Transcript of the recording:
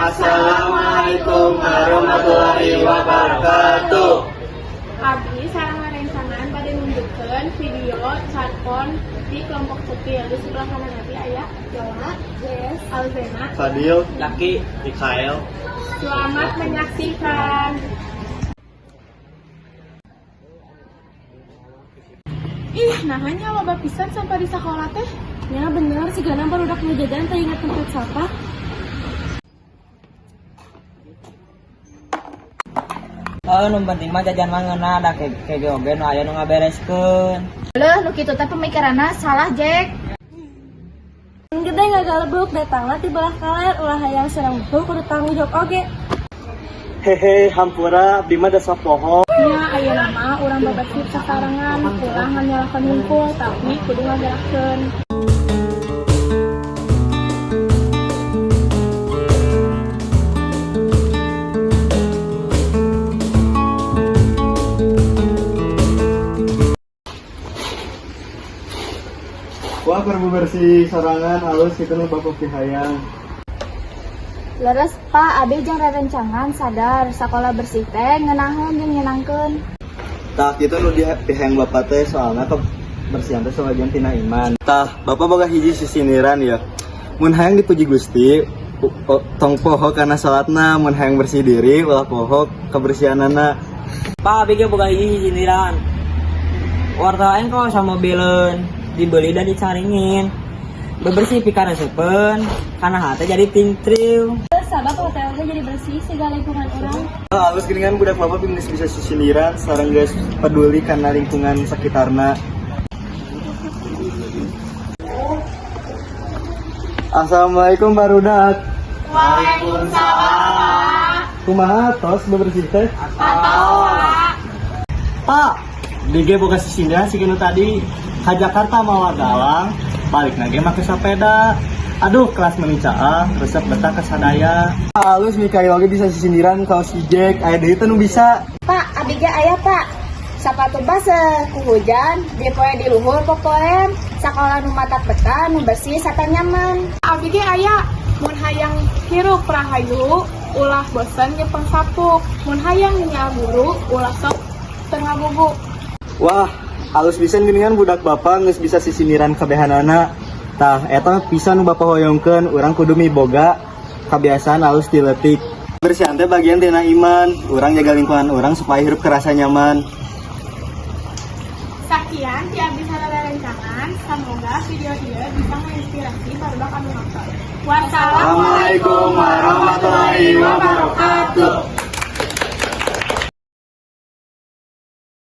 Assalamualaikum warahmatullahi wabarakatuh. Abdi sareng ngarencangan pada nunjukkeun video chartphone di kelompok kecil. Di sebelah kanan nanti aya Jola, Jess, Alvena, Fadil, Yaki, Mikael. Selamat menyaksikan. Ih, nahanya loba pisan sampai di sekolah teh. Ya bener, si Gana barudak nu jajan teh inget tempat sapa. Nu penting mah jajan mah ngeuna da kege oge nu aya nu ngabereskeun. Leuh, nu kitu teh pemikiranna salah, Jack. Gede ngagalebuk datangna ti belah kaler ulah hayang serang betul kudu tanggung jawab oge. Hehe, hampura, abdi mah dasa poho. Ya, ayeuna mah urang babasih sasarengan, ulah nganyalakeun hungkul, tapi kudu ngagerakkeun. Wah, perlu bersih sorangan halus kitu nu Bapak Pihayang. Leres Pak, Abi jeung rerencangan sadar sakola bersih teh ngeunahkeun jeung nyenangkeun. Tah kitu nu di Pihayang Bapak teh soalna kebersihan teh sebagian tina iman. Tah, Bapak boga hiji sisiniran ya. Mun hayang dipuji Gusti, tong poho kana salatna, mun hayang bersih diri ulah poho kebersihanana. Pak abi ge boga hiji sindiran. Wartawan kok sama mobileun dibeli dan dicaringin. Bebersih pika reseupeun, kana hate jadi tingtriu. Sabab hotelnya jadi bersih segala lingkungan orang. Halus geuningan budak Bapak geus bisa sisiniran sareng geus peduli kana lingkungan sakitarna. Assalamualaikum barudak. Waalaikumsalam. Kumaha tos bebersih teh? Pak, DG boga sisindiran siginu tadi ka Jakarta mawa galang, balik lagi make sepeda. Aduh, kelas menicaa, resep betah ke sadaya. Halus Mikael lagi bisa sisindiran kalau si Jack, aya deui teh nu bisa. Pak, Abi ge aya, Pak. Sapatu baseuh ku hujan, dipoe di luhur popoen. Sakola nu matak betah, nu bersih sarta nyaman. Abdi ge aya, mun hayang hirup rahayu, ulah bosen jeung pangsapuk. Mun hayang nyal guru, ulah sok tengah bubu. Wah, halus pisan geuningan budak Bapak geus bisa sisiniran kabehanana. Tah, eta pisan nu Bapak hoyongkeun, urang kudu miboga kabiasaan halus ti leutik. Bersihan teh bagian tina iman, urang jaga lingkungan urang supaya hirup kerasa nyaman. Sekian ti abdi sareng rencangan, semoga video ieu bisa menginspirasi barudak anu nonton. Wassalamualaikum Assalamualaikum warahmatullahi